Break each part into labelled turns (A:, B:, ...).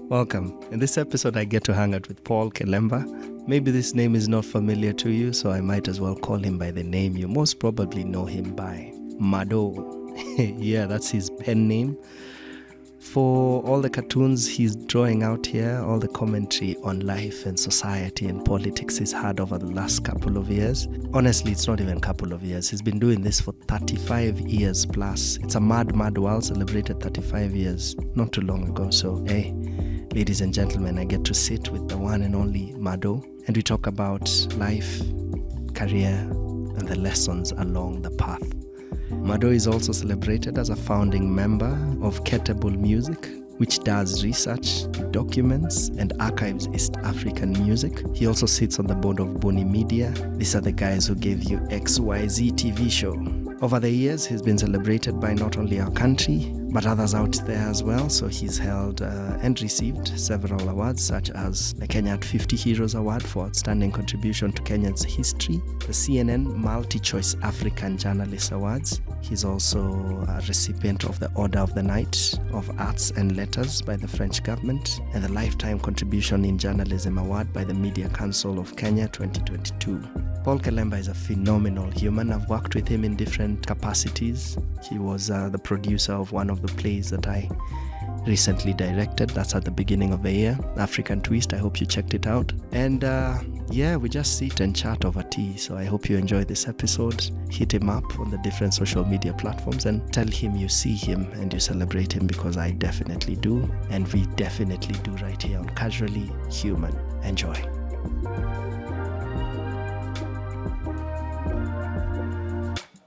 A: Welcome. In this episode, I get to hang out with Paul Kelemba. Maybe this name is not familiar to you, so I might as well call him by the name you most probably know him by, Maddo. Yeah, that's his pen name. For all the cartoons he's drawing out here, all the commentary on life and society and politics he's had over the last couple of years. Honestly, it's not even a couple of years. He's been doing this for 35 years plus. It's a mad world, celebrated 35 years not too long ago. So, hey, ladies and gentlemen, I get to sit with the one and only Maddo, and we talk about life, career, and the lessons along the path. Maddo is also celebrated as a founding member of Ketable Music, which does research, documents, and archives East African music. He also sits on the board of Boni Media. These are the guys who gave you XYZ TV show. Over the years, he's been celebrated by not only our country, but others out there as well. So he's held and received several awards, such as the Kenya at 50 Heroes Award for outstanding contribution to Kenya's history, the CNN Multi-Choice African Journalist Awards. He's also a recipient of the Order of the Knight of Arts and Letters by the French government, and the Lifetime Contribution in Journalism Award by the Media Council of Kenya 2022. Paul Kelemba is a phenomenal human. I've worked with him in different capacities. He was the producer of one of the plays that I recently directed. That's at the beginning of the year, African Twist. I hope you checked it out. And we just sit and chat over tea. So I hope you enjoy this episode. Hit him up on the different social media platforms and tell him you see him and you celebrate him, because I definitely do. And we definitely do right here on Casually Human. Enjoy.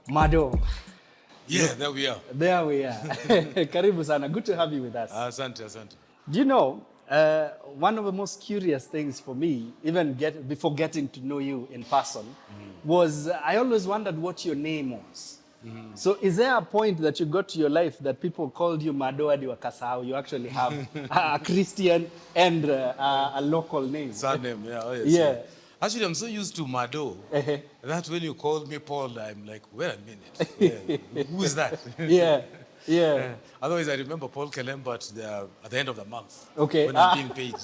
A: Maddo.
B: Yeah, there we are.
A: There we are. Karibu sana. Good to have you with us.
B: Asante.
A: Do you know, one of the most curious things for me, even before getting to know you in person, was I always wondered what your name was. So is there a point that you got to your life that people called you Maddo Adi Wakasahau? You actually have a Christian and a local name.
B: Surname, yeah. Oh yes.
A: Yeah.
B: Actually, I'm so used to Maddo that when you called me Paul, I'm like, wait a minute. Yeah. Who is that?
A: Yeah.
B: Otherwise, I remember Paul Kelemba at the end of the month.
A: Okay.
B: When I'm being paid.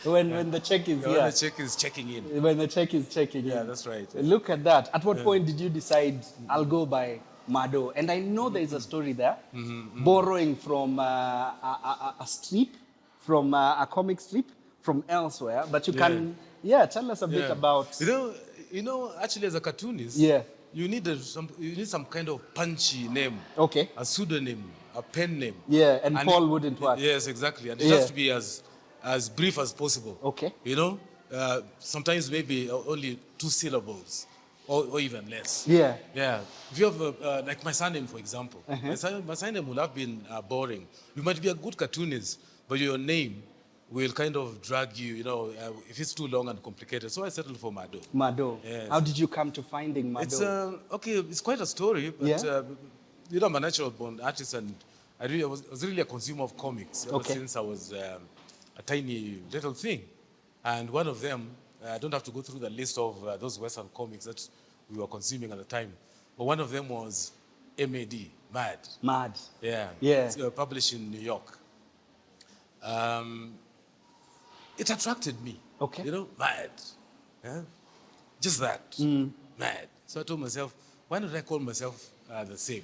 A: when the check is
B: when the check is checking in.
A: When the check is checking in.
B: Yeah, that's right.
A: Look at that. At what point did you decide, I'll go by Maddo? And I know there is a story there, borrowing from a strip, from a comic strip from elsewhere. But you can... Yeah, tell us a bit about...
B: You know, actually as a cartoonist, you need some kind of punchy name. Okay. A pseudonym, a pen name.
A: Yeah, and Paul wouldn't work.
B: Yes, exactly. And it has to be as brief as possible.
A: Okay.
B: You know, sometimes maybe only 2 syllables or even less.
A: Yeah.
B: Yeah. If you have, like my surname, for example, my surname would have been boring. You might be a good cartoonist, but your name will kind of drag you, if it's too long and complicated. So I settled for Maddo.
A: Maddo.
B: Yes.
A: How did you come to finding Maddo?
B: It's quite a story, but I'm a natural born artist, and I was really a consumer of comics ever since I was a tiny little thing. And one of them, I don't have to go through the list of those Western comics that we were consuming at the time, but one of them was M.A.D., Mad.
A: Mad.
B: Yeah. It's published in New York. It attracted me. Okay. Mad. Yeah? Just that. Mad. So I told myself, why not I call myself the same?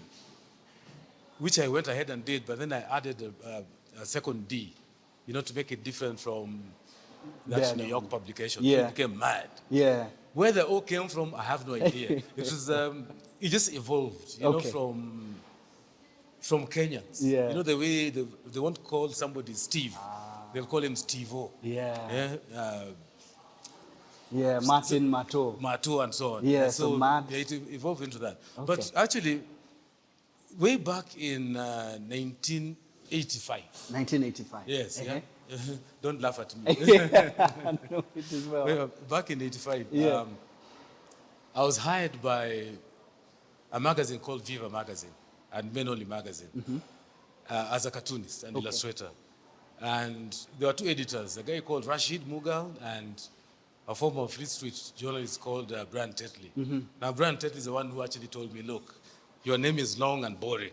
B: Which I went ahead and did, but then I added a second D, to make it different from that New York publication. Yeah. It became Mad.
A: Yeah. Where
B: the O came from, I have no idea. It was, it just evolved, from Kenyans. Yeah. The way they won't call somebody Steve. They'll call him Steve-O.
A: Yeah. Martin Mato.
B: Mato and so on.
A: Yeah, so Mad.
B: Yeah, it evolved into that. Okay. But actually, way back in 1985.
A: 1985.
B: Yes, yeah. Don't laugh at me.
A: No, it is well.
B: Back in 85, I was hired by a magazine called Viva Magazine, and Men Only Magazine, as a cartoonist and illustrator. And there were 2 editors, a guy called Rashid Mughal and a former Free Street journalist called Brian Tetley. Now, Brian Tetley is the one who actually told me, look, your name is long and boring.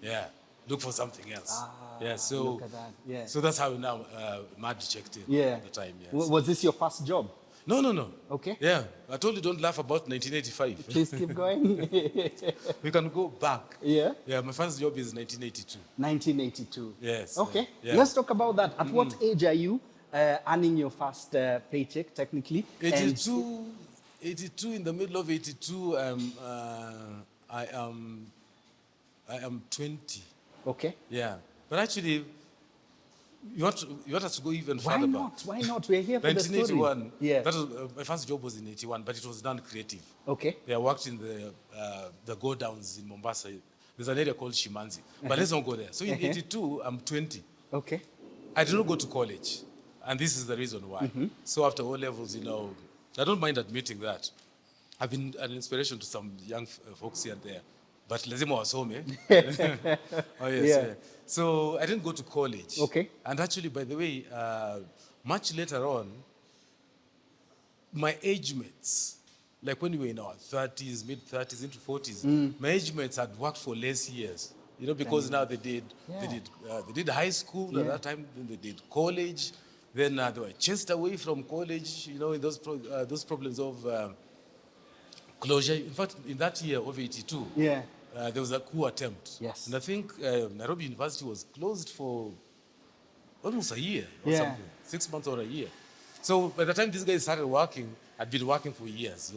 B: Yeah. look for something else.
C: Look at that. Yeah.
B: So that's how now Maddo checked in at the time. Yes.
C: Was this your first job?
B: No.
C: Okay.
B: Yeah, I told you don't laugh about 1985.
C: Please keep going.
B: We can go back.
C: Yeah.
B: Yeah, my first job is 1982.
C: 1982.
B: Yes.
C: Okay.
B: Yeah.
C: Let's talk about that. At what age are you earning your first paycheck, technically?
B: 82, 82. In the middle of 82, I am 20.
C: Okay.
B: Yeah, but actually, you want us to go even
C: Why
B: further
C: not?
B: back.
C: Why not? We're here for the story.
B: 1981.
C: Yeah.
B: That was my first job was in 81, but it was done creative.
C: Okay.
B: Yeah, I worked in the go downs in Mombasa. There's an area called Shimanzi, but let's not go there. So in 82, I'm 20.
C: Okay.
B: I did not go to college, and this is the reason why. So after O levels, I don't mind admitting that I've been an inspiration to some young folks here and there. But lazima wasome. Oh yes, yeah. So I didn't go to college.
C: Okay.
B: And actually, by the way, much later on, my age mates, like when we were in our 30s, mid 30s, into 40s, my age mates had worked for less years. Because now they did high school at that time. Then they did college. Then they were chased away from college. In those problems of closure. In fact, in that year of 82.
C: Yeah.
B: There was a coup attempt.
C: Yes.
B: And I think Nairobi University was closed for almost a year or
C: Yeah.
B: something, 6 months or a year. So by the time these guys started working, I'd been working for years,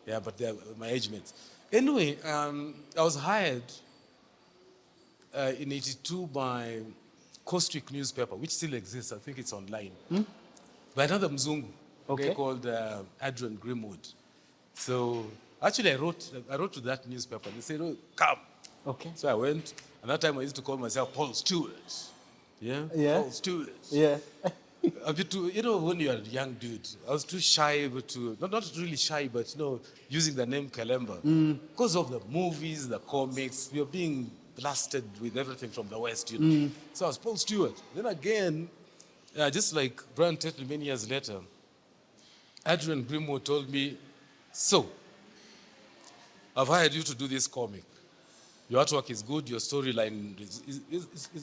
B: Yeah, but they're my age mates. Anyway, I was hired in 82 by Coastwick newspaper, which still exists. I think it's online. By another Mzungu, a guy called Adrian Grimwood. So actually, I wrote to that newspaper. They said, "Oh, come."
C: Okay.
B: So I went. And that time I used to call myself Paul Stewart. Yeah. Paul Stewart.
C: Yeah.
B: A bit too, when you're a young dude, I was too shy, not really shy, but using the name Kalemba because of the movies, the comics. We were being blasted with everything from the West, So I was Paul Stewart. Then again, just like Brian Tetley many years later, Adrian Grimwood told me, "So, I've hired you to do this comic. Your artwork is good, your storyline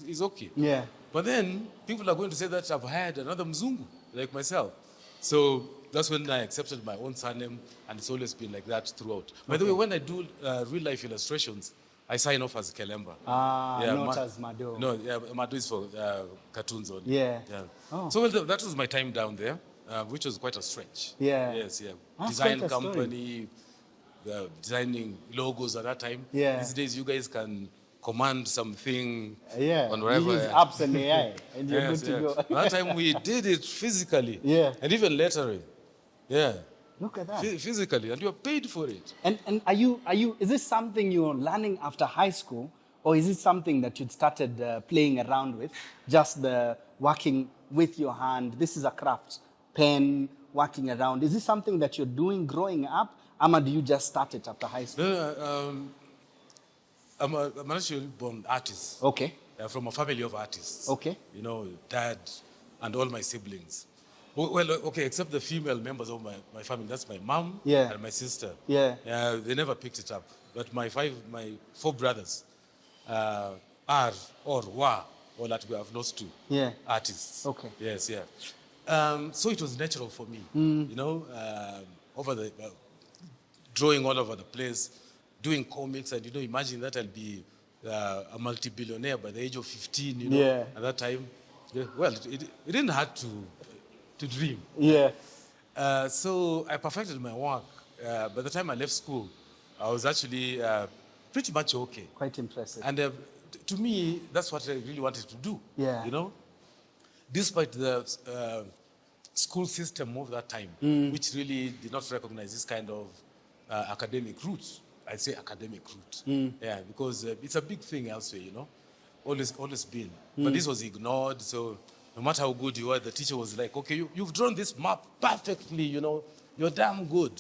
B: is okay.
C: Yeah.
B: But then people are going to say that I've hired another Mzungu like myself." So that's when I accepted my own surname, and it's always been like that throughout. By the way, when I do real life illustrations, I sign off as Kalemba.
C: Not as Maddo.
B: No, Maddo is for cartoons only.
C: Yeah.
B: Oh. So that was my time down there, which was quite a stretch.
C: Yeah.
B: Yes, yeah.
C: That's
B: Design
C: quite a story.
B: company, designing logos at that time.
C: Yeah.
B: These days, you guys can command something on
C: You
B: wherever.
C: use apps and AI, and you're good to go.
B: That time we did it physically.
C: Yeah.
B: And even lettering. Yeah.
C: Look at that.
B: Physically, and you're paid for it.
C: And are you? Is this something you're learning after high school, or is it something that you'd started playing around with, just the working with your hand? This is a craft, pen, working around. Is this something that you're doing growing up, or do you just start it after high school?
B: No, I'm a naturally born artist.
C: Okay.
B: From a family of artists.
C: Okay.
B: Dad and all my siblings. Well, okay, except the female members of my family. That's my mom and my sister.
C: Yeah.
B: They never picked it up. But my 4 brothers are or were, or that we have lost to, artists.
C: Okay.
B: Yes, yeah. So it was natural for me, over the drawing all over the place, doing comics, and imagine that I'll be a multi-billionaire by the age of 15. At that time. Yeah, well, it didn't hurt to dream.
C: Yeah.
B: So I perfected my work. By the time I left school, I was actually pretty much okay.
C: Quite impressive.
B: And to me, that's what I really wanted to do.
C: Yeah.
B: Despite the school system of that time, which really did not recognize this kind of academic route. I'd say academic route. Yeah, because it's a big thing elsewhere, always been. But this was ignored, so no matter how good you were, the teacher was like, "Okay, you've drawn this map perfectly, you're damn good."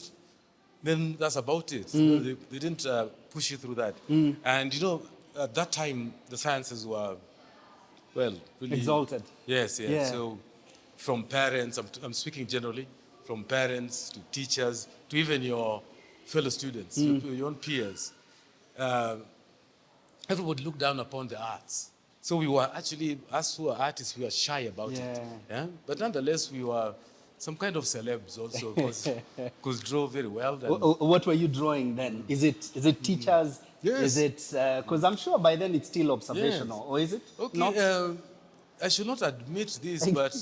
B: Then that's about it. They didn't push you through that. And at that time, the sciences were, well, really
C: exalted.
B: Yes, yes. Yeah. So from parents, I'm speaking generally, from parents to teachers to even your fellow students, your own peers. everybody looked down upon the arts. So we were actually, us who are artists, we were shy about it. Yeah? But nonetheless, we were some kind of celebs also, because draw very well.
C: What were you drawing then? Is it teachers?
B: Yes.
C: Is it, because I'm sure by then it's still observational,
B: Yes.
C: or is it?
B: Okay,
C: Not?
B: I should not admit this, but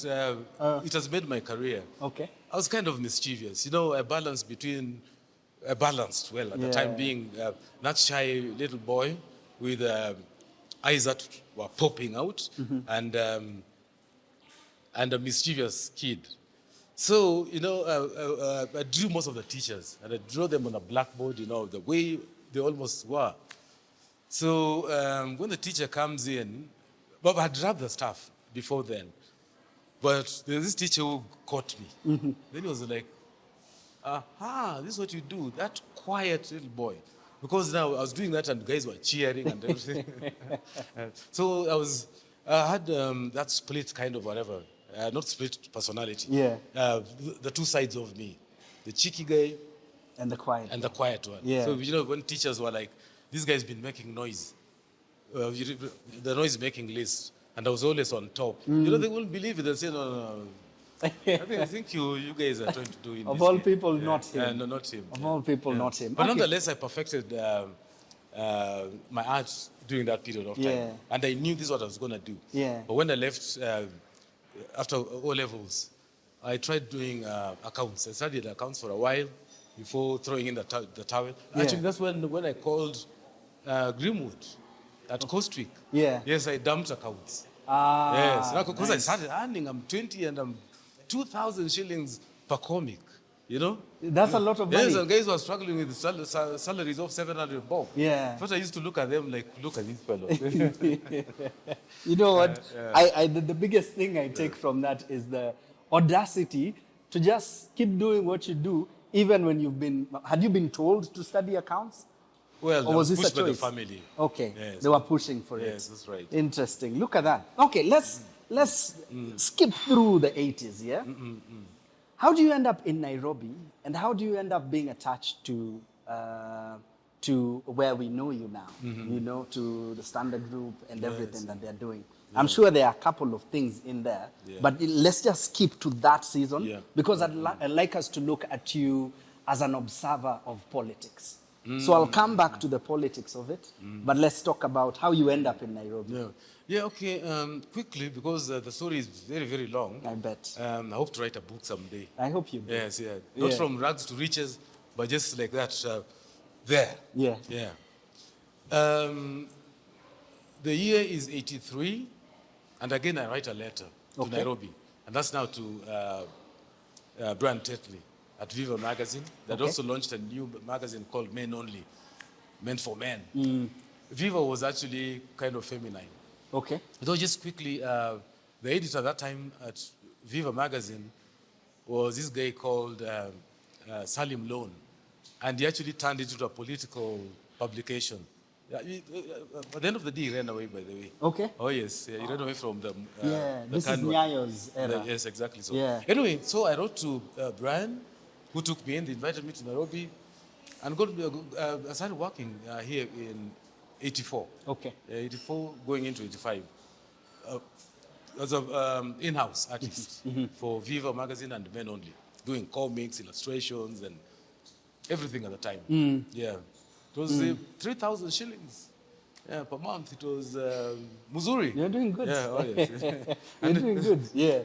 B: it has made my career.
C: Okay.
B: I was kind of mischievous. You know, I balanced, at the time being not shy little boy with eyes that were popping out and a mischievous kid. So, you know, I drew most of the teachers and I drew them on a blackboard, you know, the way they almost were. So when the teacher comes in, Bob had rubbed the stuff before then. But there's this teacher who caught me. Then he was like, aha, this is what you do, that quiet little boy. Because now I was doing that and guys were cheering and everything. So I had that split kind of whatever, not split personality.
C: Yeah.
B: The two sides of me, the cheeky guy
C: And the quiet.
B: and the quiet one.
C: Yeah.
B: So, you know, when teachers were like, this guy's been making noise, the noise making list, and I was always on top. You know, they wouldn't believe it. They'll say, no. I think you guys are trying to do it.
C: Of all people, not him.
B: No, not him.
C: Of all people, not him.
B: But
C: Okay.
B: nonetheless, I perfected my art during that period of time.
C: Yeah.
B: And I knew this is what I was going to do.
C: Yeah.
B: But when I left after O-levels, I tried doing accounts. I studied accounts for a while before throwing in the towel.
C: Yeah.
B: Actually, that's when I called Grimwood at Coastwick.
C: Yeah.
B: Yes, I dumped accounts.
C: Ah,
B: Yes, because I
C: nice.
B: started earning. I'm 20 and I'm 2,000 shillings per comic. You know?
C: That's a lot of money.
B: Yes, and guys were struggling with salaries of 700 bob.
C: Yeah.
B: But I used to look at them like, look at these fellows.
C: You know what? The biggest thing I take from that is the audacity to just keep doing what you do, even when had you been told to study accounts?
B: Well,
C: Or was this a
B: pushed by the
C: choice?
B: family.
C: Okay,
B: Yes.
C: they were pushing for it.
B: Yes, that's right.
C: Interesting. Look at that. Okay, let's skip through the 80s, yeah? How do you end up in Nairobi, and how do you end up being attached to where we know you now? You know, to the Standard Group and everything that they're doing. I'm sure there are a couple of things in there, but let's just skip to that season because I'd like us to look at you as an observer of politics. So I'll come back to the politics of it, but let's talk about how you end up in Nairobi.
B: Yeah, okay. Quickly, because the story is very, very long.
C: I bet.
B: I hope to write a book someday.
C: I hope you do.
B: Yes, yeah. Not
C: Yeah.
B: from rags to riches, but just like that, there.
C: Yeah.
B: Yeah. The year is 83, and again I write a letter to
C: Okay.
B: Nairobi, and that's now to Brian Tetley at Viva Magazine. That
C: Okay.
B: also launched a new magazine called Men Only, meant for men. Viva was actually kind of feminine.
C: Okay.
B: Though just quickly, the editor at that time at Viva Magazine was this guy called Salim Loan, and he actually turned it into a political publication. At the end of the day, he ran away, by the way.
C: Okay.
B: Oh, yes. Yeah, he ran away from the
C: Yeah,
B: the
C: this is
B: Kanwa.
C: Nyayo's era.
B: Yes, exactly so.
C: Yeah.
B: Anyway, so I wrote to Brian, who took me in, they invited me to Nairobi, and I started working here in 84.
C: Okay.
B: 84 going into 85. As an in-house artist for Viva Magazine and Men Only, doing comics, illustrations, and everything at the time. Yeah. It was 3,000 shillings per month. It was Missouri.
C: You're doing good.
B: Yeah, oh yes.
C: You're doing good. Yeah.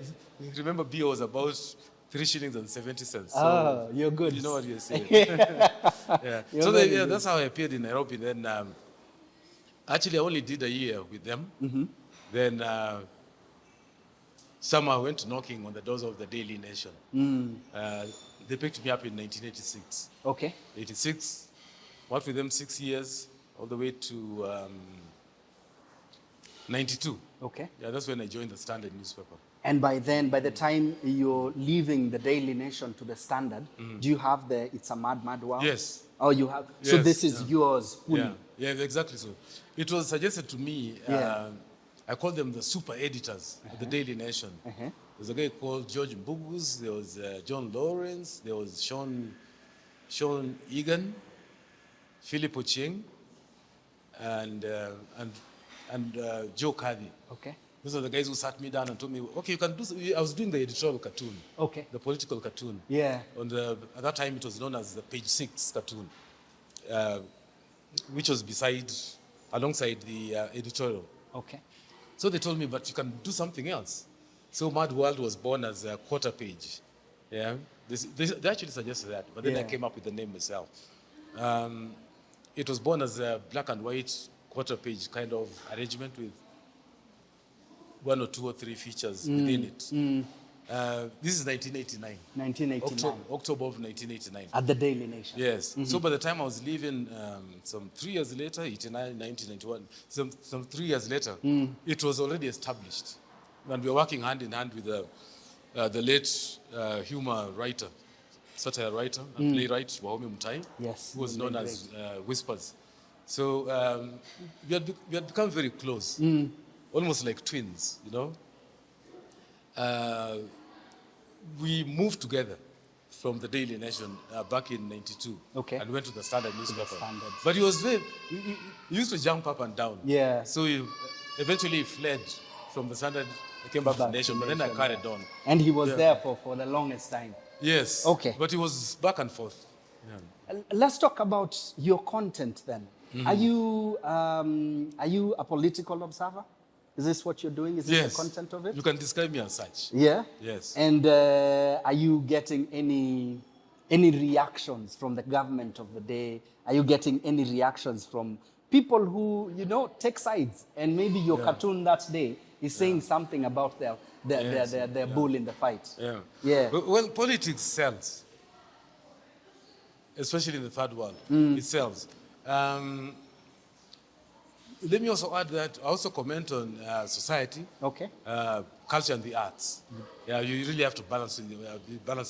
B: Remember, beer was about 3 shillings and 70 cents. So
C: Ah, you're good.
B: you know what you're saying.
C: You're
B: So
C: very good.
B: that's how I appeared in Nairobi. Then actually I only did a year with them. Then somehow I went knocking on the doors of the Daily Nation. They picked me up in 1986.
C: Okay.
B: 86, worked with them 6 years, all the way to 92.
C: Okay.
B: Yeah, that's when I joined the Standard newspaper.
C: And by then, by the time you're leaving the Daily Nation to the Standard, do you have the It's a Mad, Mad World?
B: Yes.
C: Oh, you have. So
B: Yes,
C: this is yours fully.
B: Yeah, exactly so. It was suggested to me,
C: Yeah.
B: I called them the super editors of the Daily Nation. There's a guy called George Mbugus, there was John Lawrence, there was Sean Egan, Philip Ocheng, and Joe Cardi.
C: Okay.
B: Those are the guys who sat me down and told me, okay, you can do. I was doing the editorial cartoon.
C: Okay.
B: The political cartoon.
C: Yeah.
B: At that time, it was known as the page 6 cartoon, which was alongside the editorial.
C: Okay.
B: So they told me, but you can do something else. So Mad World was born as a quarter page. Yeah. They actually suggested that, but then I came up with the name myself. It was born as a black and white quarter page kind of arrangement with 1 or 2 or 3 features within it. This is 1989.
C: 1989.
B: October of 1989.
C: At the Daily Nation.
B: Yes. So by the time I was leaving, some 3 years later, 89, 1991, some 3 years later, it was already established. And we were working hand in hand with the late humor writer, satire writer, and playwright, Wahome Mutai,
C: Yes.
B: who was known as Whispers. So we had become very close, almost like twins, you know. We moved together from the Daily Nation back in '92,
C: Okay.
B: and went to the Standard newspaper.
C: Standard.
B: But he was he used to jump up and down.
C: Yeah.
B: So he eventually fled from the Standard. I came back to the Nation, but then I carried on.
C: And he was there for the longest time.
B: Yes.
C: Okay.
B: But he was back and forth. Yeah.
C: Let's talk about your content then. Are you a political observer? Is this what you're doing? Is this
B: Yes.
C: the content of it?
B: You can describe me as such.
C: Yeah.
B: Yes.
C: And are you getting any reactions from the government of the day? Are you getting any reactions from people who take sides? And maybe your cartoon that day is saying something about their bull in the fight.
B: Yeah.
C: Yeah.
B: Well, politics sells, especially in the third world. It sells. Let me also add that I also comment on society,
C: Okay.
B: culture, and the arts. Yeah, you really have to balance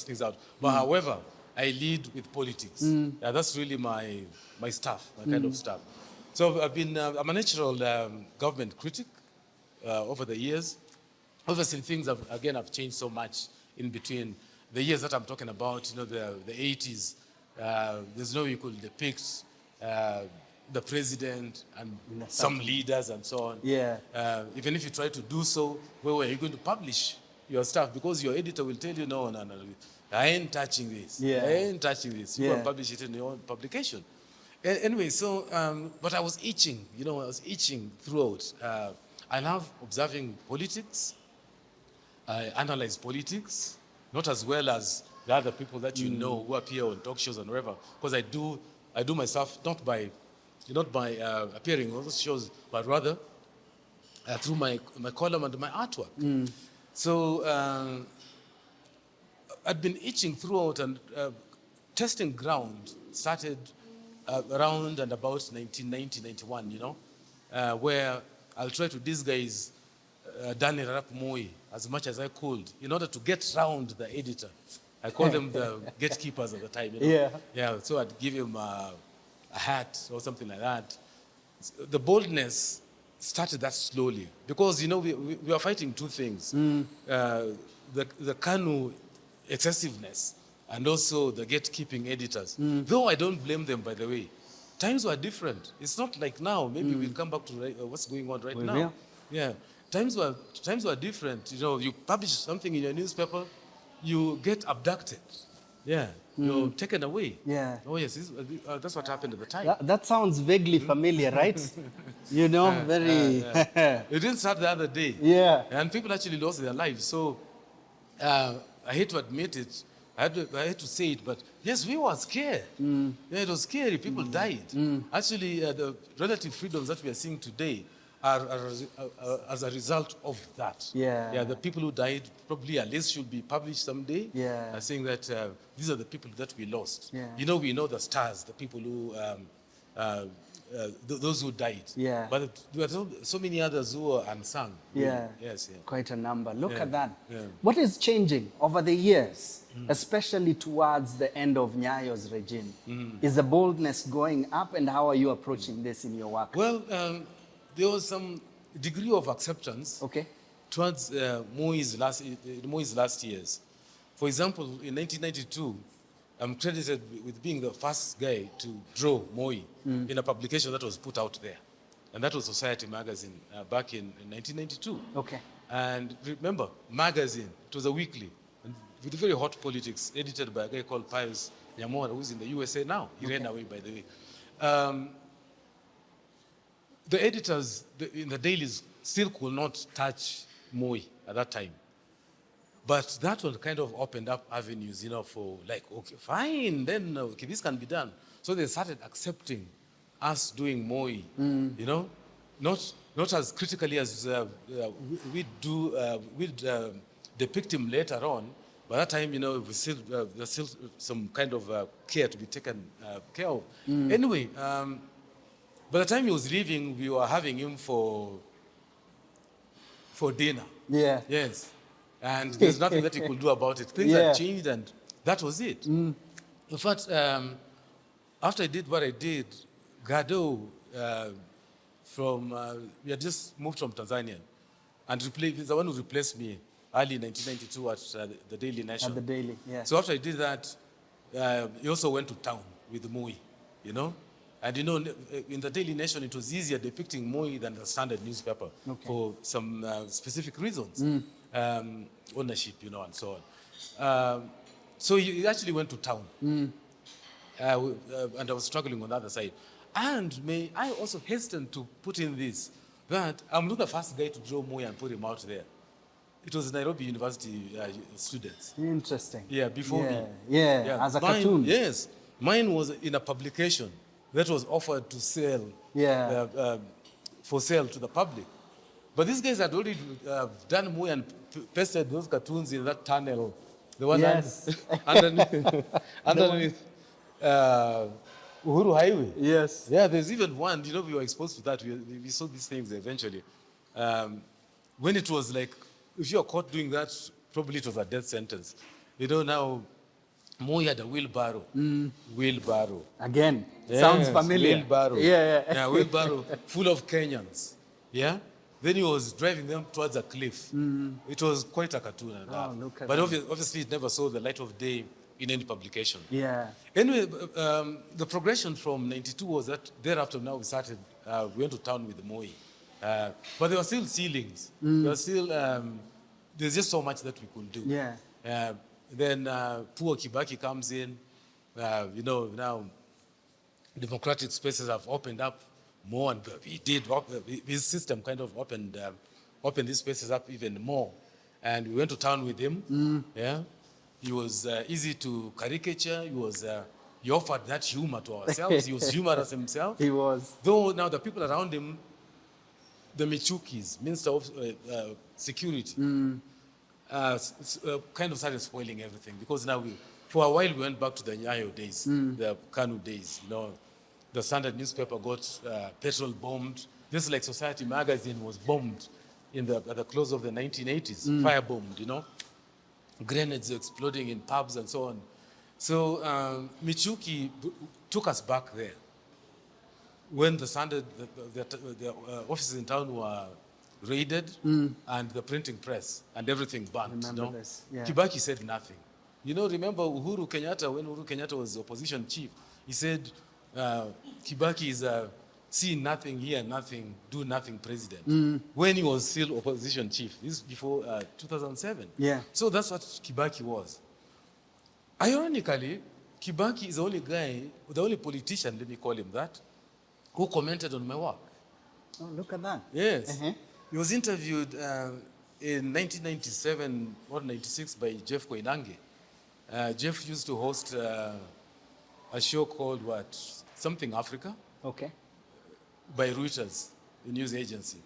B: things out. But however, I lead with politics. Yeah, that's really my stuff, my kind of stuff. So I'm a natural government critic over the years. Obviously, things have changed so much in between. The years that I'm talking about, the 80s, there's no way you could depict the president and some leaders and so on.
C: Yeah.
B: Even if you try to do so, where are you going to publish your stuff? Because your editor will tell you, no, I ain't touching this.
C: Yeah.
B: I ain't touching this. You
C: Yeah.
B: can publish it in your own publication. Anyway, so, but I was itching, throughout. I love observing politics. I analyze politics, not as well as the other people that who appear on talk shows and whatever, because I do myself not by appearing on those shows, but rather through my column and my artwork. So I'd been itching throughout, and testing ground started around and about 1990, 91, where I'll try to disguise Daniel Arap Moi as much as I could in order to get round the editor. I call them the gatekeepers at the time.
C: Yeah.
B: Yeah, so I'd give him a hat or something like that. The boldness started that slowly because, we are fighting two things. The Kanu excessiveness and also the gatekeeping editors. Though I don't blame them, by the way. Times were different. It's not like now. Maybe we'll come back to what's going on right now.
C: will.
B: Yeah. Times were different. You publish something in your newspaper, you get abducted. Yeah. You're taken away.
C: Yeah.
B: Oh, yes. That's what happened at the time.
C: That sounds vaguely familiar, right? Very...
B: It didn't start the other day.
C: Yeah.
B: And people actually lost their lives. So I hate to admit it. I had to say it, but yes, we were scared. Yeah, it was scary. People died. Actually, the relative freedoms that we are seeing today are as a result of that.
C: Yeah.
B: Yeah, the people who died probably at least should be published someday.
C: Yeah.
B: Saying that these are the people that we lost.
C: Yeah.
B: We know the stars, the people who, those who died.
C: Yeah.
B: But there were so many others who were unsung.
C: Yeah.
B: Yes. Yeah.
C: Quite a number. Look
B: Yeah.
C: at that.
B: Yeah.
C: What is changing over the years, especially towards the end of Nyayo's regime? Is the boldness going up, and how are you approaching this in your work?
B: Well, there was some degree of acceptance
C: Okay.
B: towards Moi's last years. For example, in 1992, I'm credited with being the first guy to draw Moi in a publication that was put out there. and that was Society magazine back in 1992.
C: Okay.
B: And remember, magazine, it was a weekly, and with very hot politics, edited by a guy called Pius Nyamora, who's in the USA now. He ran away, by the way. The editors in the dailies still could not touch Moi at that time. But that one kind of opened up avenues, you know, for like, okay, fine, then okay, this can be done. So they started accepting us doing Moi, you know, not as critically as we'd depict him later on. By that time, you know, there's still some kind of care to be taken care of. Anyway, by the time he was leaving, we were having him for dinner.
C: Yeah.
B: Yes. And there's nothing that he could do about it. Things had changed, and that was it. In fact, after I did what I did, Gado we had just moved from Tanzania, and he's the one who replaced me early in 1992 at the Daily Nation.
C: At the Daily, yeah.
B: So after I did that, he also went to town with Moi, you know. And you know, in the Daily Nation, it was easier depicting Moi than the Standard newspaper for some specific reasons. Ownership, you know, and so on. So he actually went to town. And I was struggling on the other side. And may I also hasten to put in this, that I'm not the first guy to draw Moi and put him out there. It was Nairobi University students.
C: Interesting.
B: Yeah, before me.
C: Yeah, as a cartoon.
B: Yes. Mine was in a publication that was offered to sell, for sale to the public. But these guys had already done Moi and pasted those cartoons in that tunnel, the one underneath Uhuru Highway.
C: Yes.
B: Yeah, there's even one, you know, we were exposed to that. We saw these things eventually. When it was like, if you are caught doing that, probably it was a death sentence. You know, now, Moi had a wheelbarrow. Wheelbarrow.
C: Again, sounds familiar.
B: Wheelbarrow.
C: Yeah,
B: wheelbarrow full of Kenyans. Yeah? Then he was driving them towards a cliff. It was quite a cartoon and that.
C: Look at
B: but
C: that.
B: obviously it never saw the light of day in any publication.
C: Yeah.
B: Anyway, the progression from 92 was that thereafter now we went to town with Moi. But there were still ceilings. There were still, there's just so much that we could do.
C: Yeah.
B: Then poor Kibaki comes in. You know, now democratic spaces have opened up more, and his system kind of opened these spaces up even more. And we went to town with him. Yeah, he was easy to caricature. He offered that humor to ourselves. He was humorous himself.
C: He was.
B: Though now the people around him, the Michukis, Minister of Security, kind of started spoiling everything, because now for a while we went back to the Nyayo days, the Kanu days. You know, the Standard newspaper got petrol bombed. Just like Society magazine was bombed at the close of the 1980s, fire bombed. You know, grenades exploding in pubs and so on. So Michuki took us back there when the Standard, the offices in town were raided, and the printing press and everything burnt.
C: Remember this, yeah.
B: Kibaki said nothing. You know, remember Uhuru Kenyatta, when Uhuru Kenyatta was opposition chief, he said Kibaki is a see nothing, hear nothing, do nothing president. When he was still opposition chief. This is before 2007.
C: Yeah.
B: So that's what Kibaki was. Ironically, Kibaki is the only guy, the only politician, let me call him that, who commented on my work.
C: Oh, look at that.
B: Yes. He was interviewed in 1997 or 96 by Jeff Koinange. Jeff used to host a show called Something Africa.
C: Okay.
B: By Reuters, the news agency.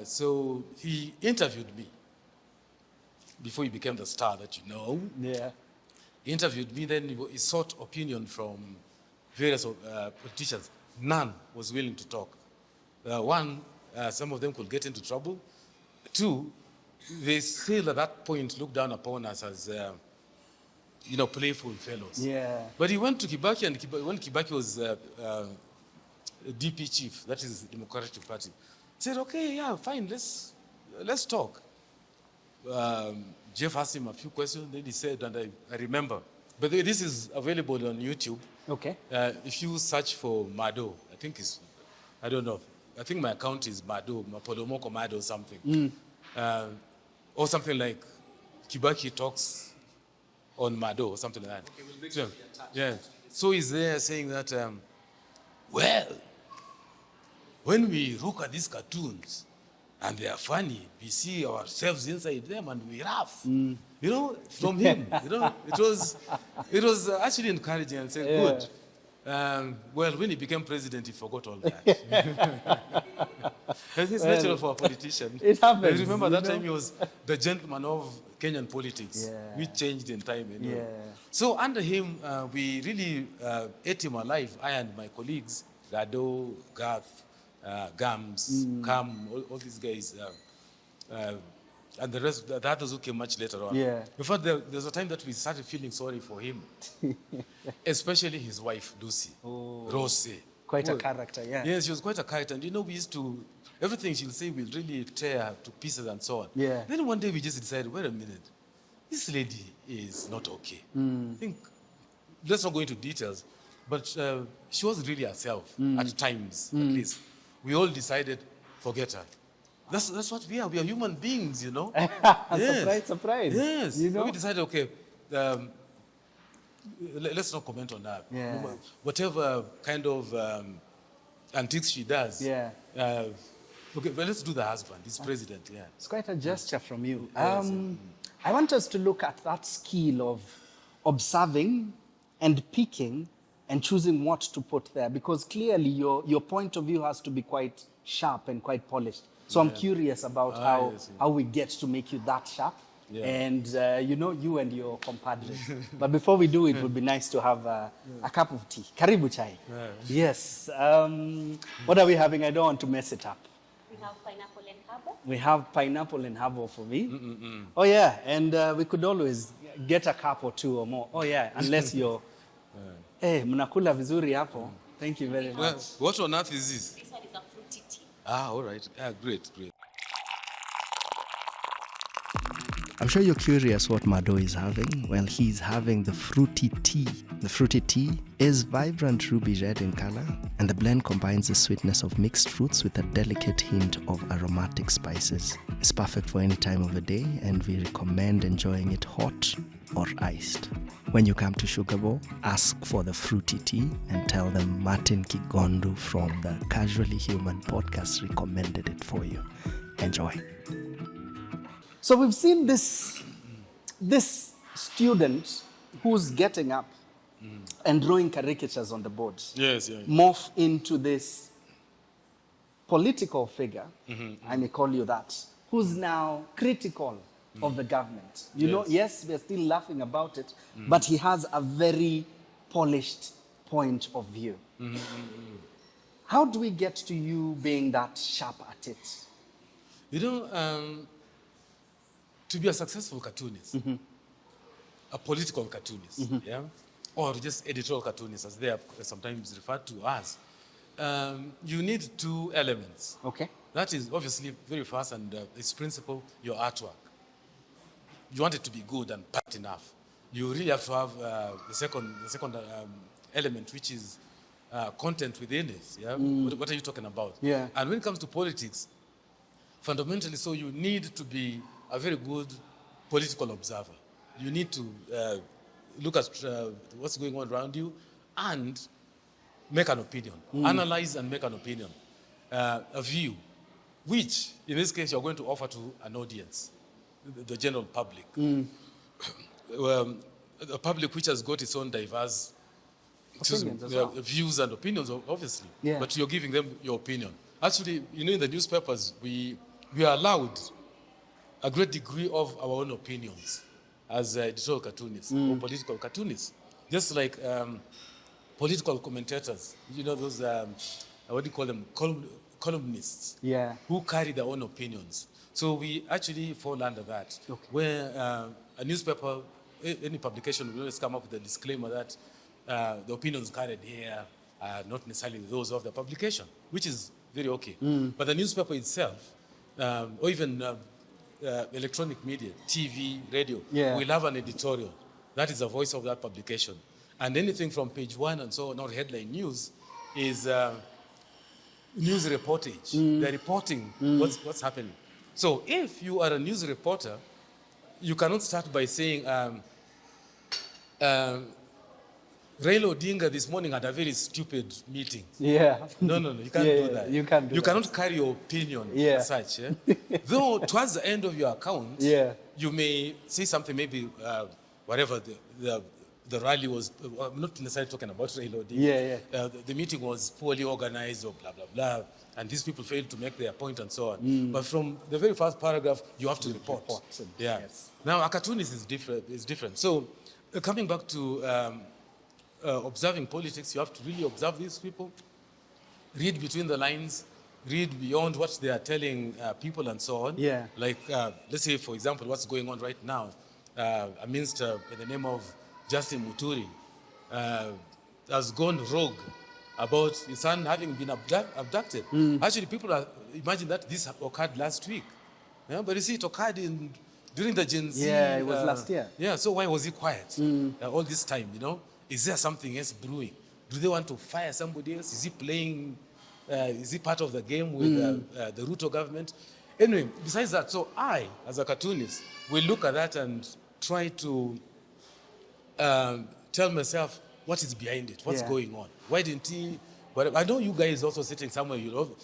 B: So he interviewed me before he became the star that you know.
C: Yeah.
B: He interviewed me, then he sought opinion from various politicians. None was willing to talk. One, some of them could get into trouble. Two, they still at that point looked down upon us as, playful fellows.
C: Yeah.
B: But he went to Kibaki, and when Kibaki was DP chief, that is the Democratic Party, said, okay, yeah, fine, let's talk. Jeff asked him a few questions, then he said, and I remember, but this is available on YouTube.
C: Okay.
B: If you search for Maddo, I think I don't know, I think my account is Maddo, Mapolomoko Maddo or something. Or something like Kibaki talks on Maddo or something like that. Okay, we'll make sure we attach. Yeah. So he's there saying that, well, when we look at these cartoons and they are funny, we see ourselves inside them and we laugh. You know, from him. You know, it was actually encouraging and saying, good. Well, when he became president, he forgot all that. It's natural for a politician.
C: It happens.
B: I remember that time he was the gentleman of Kenyan politics.
C: Yeah.
B: We changed in time anyway.
C: Yeah.
B: So under him, we really ate him alive. I and my colleagues, Gado, Garth, Gams, Cam, all these guys, and the rest, the others who came much later on.
C: Yeah.
B: In fact, there's a time that we started feeling sorry for him, especially his wife, Lucy, Rose.
C: Quite a character, yeah.
B: Yes, she was quite a character. And you know, we used to, everything she'll say will really tear her to pieces and so on.
C: Yeah.
B: Then one day we just decided, wait a minute, this lady is not okay. I think, let's not go into details, but she wasn't really herself at times, at least. We all decided, forget her. That's what we are. We are human beings, you know.
C: Surprise, surprise.
B: Yes.
C: You know?
B: So we decided, okay, let's not comment on that.
C: Yeah.
B: Whatever kind of antiques she does.
C: Yeah.
B: Okay, but let's do the husband. He's president, yeah.
C: It's quite a gesture from you.
B: Yes.
C: I want us to look at that skill of observing and picking and choosing what to put there, because clearly your point of view has to be quite sharp and quite polished. So I'm curious about how we get to make you that sharp. Yeah. And, you know, you and your compadres. But before we do, it would be nice to have a cup of tea. Karibu chai. Yeah. Yes. What are we having? I don't want to mess it up.
D: We have pineapple and herbal.
C: We have pineapple and herbal for me. Oh, yeah. And we could always get a cup or two or more. Oh, yeah. Unless you're... Hey, mnakula vizuri hapo. Thank you very much.
B: Well, what on earth is this?
D: This one is a fruity tea.
B: Ah, all right. Ah, great, great.
A: I'm sure you're curious what Maddo is having. Well, he's having the fruity tea. The fruity tea is vibrant ruby red in color, and the blend combines the sweetness of mixed fruits with a delicate hint of aromatic spices. It's perfect for any time of the day, and we recommend enjoying it hot or iced. When you come to Sugarbowl, ask for the fruity tea and tell them Martin Kigondu from the Casually Human podcast recommended it for you. Enjoy.
C: So we've seen this student who's getting up and drawing caricatures on the board.
B: Yes, yeah.
C: Morph into this political figure, I may call you that, who's now critical of the government. You know, yes, we're still laughing about it, but he has a very polished point of view. How do we get to you being that sharp at it?
B: You know, to be a successful cartoonist, a political cartoonist, yeah, or just editorial cartoonist, as they are sometimes referred to as, you need two elements.
C: Okay.
B: That is obviously very fast, and its principle, your artwork. You want it to be good and pat enough. You really have to have the second element, which is content within it. Yeah, what are you talking about?
C: Yeah.
B: And when it comes to politics, fundamentally, so you need to be a very good political observer. You need to look at what's going on around you and make an opinion. Analyze and make an opinion, a view, which in this case you're going to offer to an audience, the general public. A public which has got its own diverse views and opinions, obviously. Yeah. But you're giving them your opinion. Actually, you know, in the newspapers, we are allowed a great degree of our own opinions as editorial cartoonists or political cartoonists. Just like political commentators, you know, those, what do you call them, columnists, who carry their own opinions. So we actually fall under that, where a newspaper, any publication will always come up with a disclaimer that the opinions carried here are not necessarily those of the publication, which is very okay. But the newspaper itself, or even electronic media, TV, radio, will have an editorial. That is the voice of that publication. And anything from page 1 and so on, or headline news, is news reportage. They're reporting what's happening. So if you are a news reporter, you cannot start by saying, Raila Odinga this morning had a very stupid meeting.
C: Yeah.
B: No, you can't do that.
C: You can't do
B: You
C: that.
B: cannot carry your opinion as such. Yeah? Though towards the end of your account, you may say something, maybe whatever the rally was. I'm not necessarily talking about Raila Odinga. The meeting was poorly organized or blah, blah, blah. And these people failed to make their point and so on. But from the very first paragraph, you have to report.
C: Yes.
B: Now, a cartoonist is different. So coming back to observing politics, you have to really observe these people, read between the lines, read beyond what they are telling people and so on.
C: Yeah.
B: Like, let's say, for example, what's going on right now. A minister by the name of Justin Muturi has gone rogue about his son having been abducted. Actually, people imagine that this occurred last week. Yeah, but you see, it occurred during the Gen Z.
C: Yeah, it was last year.
B: Yeah, so why was he quiet all this time, you know? Is there something else brewing? Do they want to fire somebody else? Is he playing, is he part of the game with the Ruto government? Anyway, besides that, so I, as a cartoonist, will look at that and try to tell myself what is behind it, what's going on. Why didn't he, whatever. I know you guys also sitting somewhere, you'll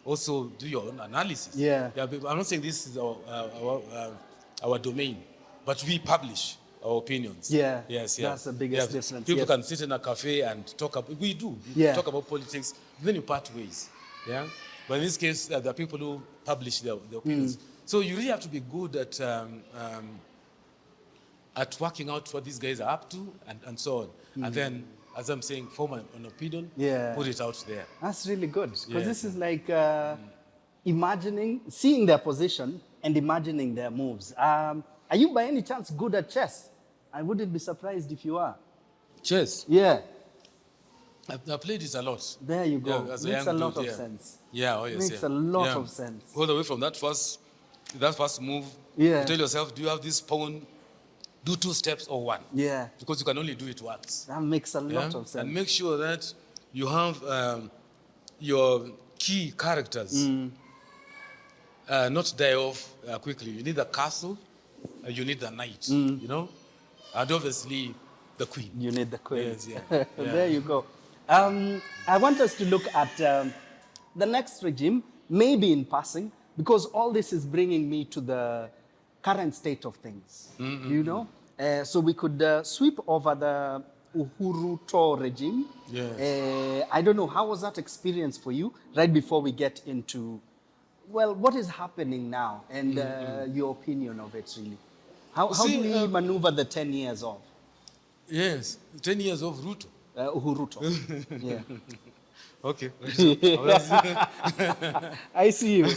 B: also do your own analysis.
C: Yeah.
B: But I'm not saying this is our domain, but we publish our opinions.
C: Yeah.
B: Yes.
C: That's the biggest difference.
B: People can sit in a cafe and talk about, we do. Talk about politics, then you part ways. Yeah. But in this case, there are people who publish their opinions. So you really have to be good at working out what these guys are up to and so on. And then, as I'm saying, form an opinion, put it out there.
C: That's really good. Because this is like seeing their position and imagining their moves. Are you by any chance good at chess? I wouldn't be surprised if you are.
B: Chess?
C: Yeah.
B: I played it a lot.
C: There you go.
B: As
C: Makes a lot of sense.
B: Yeah,
C: Makes a lot of sense.
B: All the way from that first move,
C: Yeah.
B: you tell yourself, do you have this pawn? Do 2 steps or 1.
C: Yeah.
B: Because you can only do it once.
C: That makes a lot of sense.
B: And make sure that you have your key characters not die off quickly. You need the castle, you need the knight, you know? And obviously, the queen.
C: You need the queen.
B: Yes, yeah.
C: There you go. I want us to look at the next regime, maybe in passing, because all this is bringing me to the current state of things, you know? So we could sweep over the Uhuru regime.
B: Yes.
C: I don't know, how was that experience for you, right before we get into, well, what is happening now and your opinion of it, really? How do we maneuver the 10 years of?
B: Yes, 10 years of Ruto.
C: Uhuru. Yeah.
B: Okay.
C: I see you.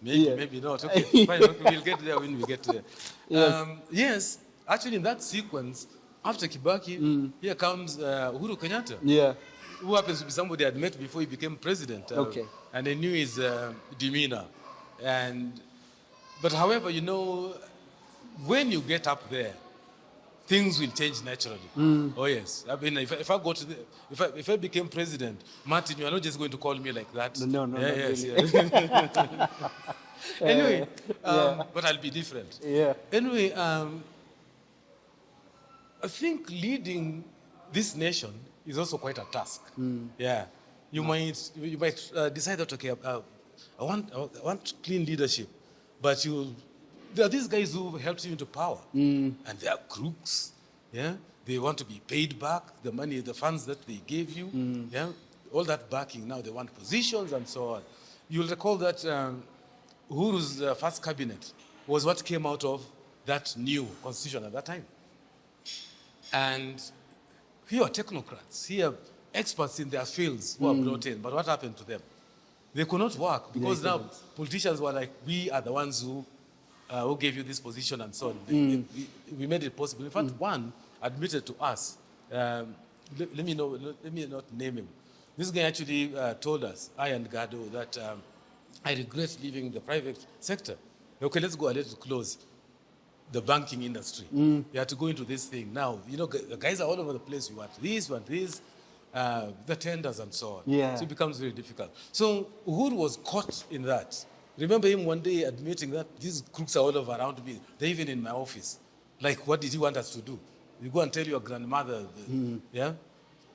B: Maybe not. Okay, fine. Okay, we'll get there when we get there.
C: Yes.
B: Yes, actually in that sequence, after Kibaki, here comes Uhuru Kenyatta.
C: Yeah.
B: Who happens to be somebody I'd met before he became president.
C: Okay.
B: And I knew his demeanor. But however, you know, when you get up there, things will change naturally. Oh yes. I mean, if I go to if I became president, Martin, you are not just going to call me like that.
C: No,
B: Yes,
C: really.
B: yeah. Anyway, but I'll be different.
C: Yeah.
B: Anyway, I think leading this nation is also quite a task. Yeah. You might decide that, okay, I want clean leadership, but there are these guys who helped you into power, and they are crooks. Yeah, they want to be paid back the money, the funds that they gave you. Yeah, all that backing. Now they want positions and so on. You'll recall that Uhuru's first cabinet was what came out of that new constitution at that time. And here are technocrats, here experts in their fields who are brought in. But what happened to them? They could not work because now politicians were like, we are the ones who gave you this position and so on. We made it possible. In fact, one admitted to us, let me not name him. This guy actually told us, I and Maddo, that I regret leaving the private sector. Okay, let's go a little close. The banking industry. You have to go into this thing. Now, you know, the guys are all over the place. You want this, the tenders and so on.
C: Yeah.
B: So it becomes very difficult. So Uhuru was caught in that. Remember him one day admitting that these crooks are all over around me. They're even in my office. Like, what did you want us to do? You go and tell your grandmother, yeah,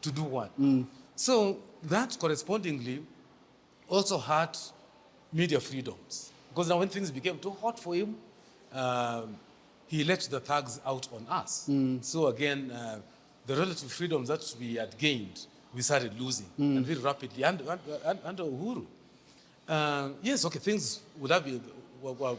B: to do what? So that correspondingly also hurt media freedoms. Because now when things became too hot for him, he let the thugs out on us. So again, the relative freedoms that we had gained, we started losing, and very rapidly, under Uhuru. Yes, okay, things would have been were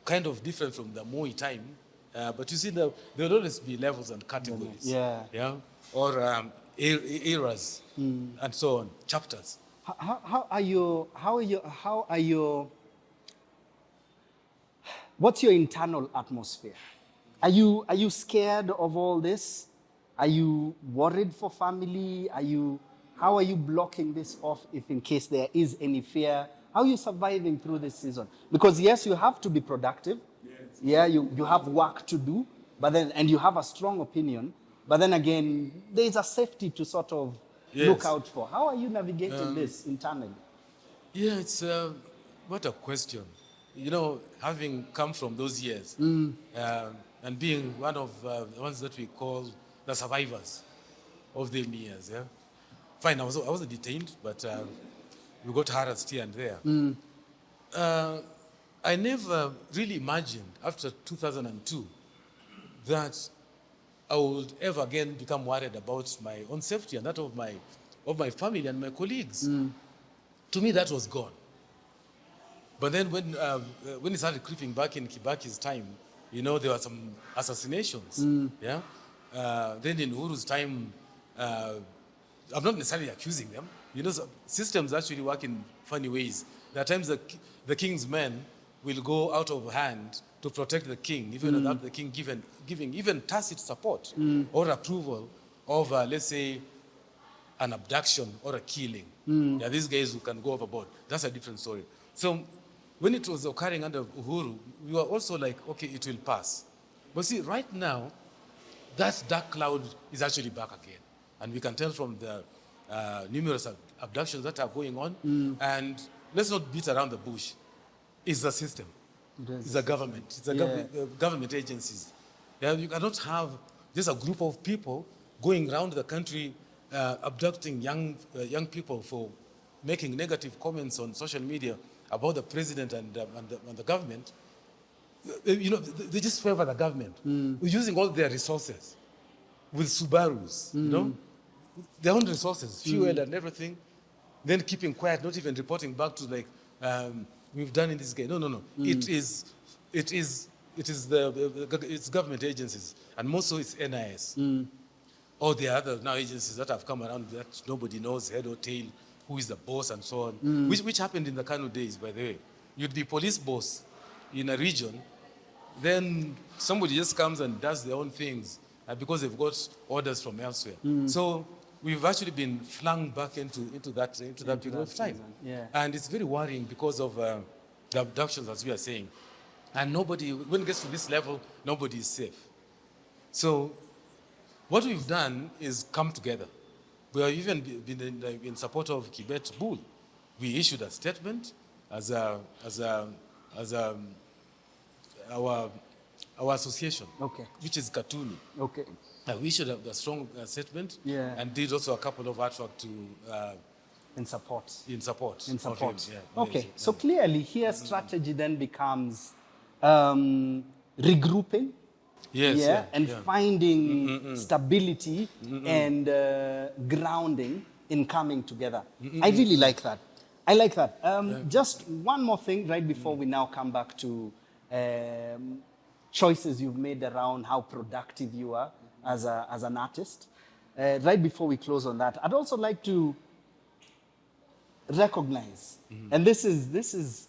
B: kind of different from the Moi time, but you see, there will always be levels and categories.
C: Yeah.
B: Or eras, and so on, chapters.
C: How are you, what's your internal atmosphere? Are you scared of all this? Are you worried for family? How are you blocking this off if in case there is any fear? How are you surviving through this season? Because yes, you have to be productive. Yes. Yeah, you have work to do, and you have a strong opinion. But then again, there is a safety to sort of look out for. How are you navigating this internally?
B: Yeah, it's what a question. You know, having come from those years and being one of the ones that we call the survivors of the years. Yeah, fine. I wasn't detained, but we got harassed here and there. I never really imagined after 2002 that I would ever again become worried about my own safety and that of my family and my colleagues. To me, that was gone. But then when it started creeping back in Kibaki's time, you know, there were some assassinations. Yeah. Then in Uhuru's time, I'm not necessarily accusing them. You know, systems actually work in funny ways. There are times the king's men will go out of hand to protect the king, even without the king giving even tacit support or approval of, let's say, an abduction or a killing. There are these guys who can go overboard. That's a different story. So when it was occurring under Uhuru, we were also like, okay, it will pass. But see, right now, that dark cloud is actually back again. And we can tell from the numerous abductions that are going on. And let's not beat around the bush. It's the system. It's the government. It's the government agencies. Yeah, you cannot have just a group of people going around the country abducting young people for making negative comments on social media about the president and the government. You know, they just favor the government. Using all their resources with Subarus, you know, their own resources, fuel and everything, then keeping quiet, not even reporting back to like, we've done in this game. No. It's government agencies, and most so it's NIS. Or the other now agencies that have come around that nobody knows, head or tail, who is the boss and so on, which happened in the Kanu days, by the way. You'd be police boss in a region, then somebody just comes and does their own things because they've got orders from elsewhere. So we've actually been flung back into that period of time. And it's very worrying because of the abductions, as we are saying. And nobody, when it gets to this level, nobody is safe. So what we've done is come together. We have even been in support of Kibet Bull. We issued a statement as our association, which is Katuni. We issued a strong statement and did also a couple of artwork to
C: in support.
B: Yeah,
C: so clearly here strategy then becomes regrouping. And finding stability and grounding in coming together. I really like that. I like that. Just one more thing right before we now come back to choices you've made around how productive you are as an artist. Right before we close on that, I'd also like to recognize, and this is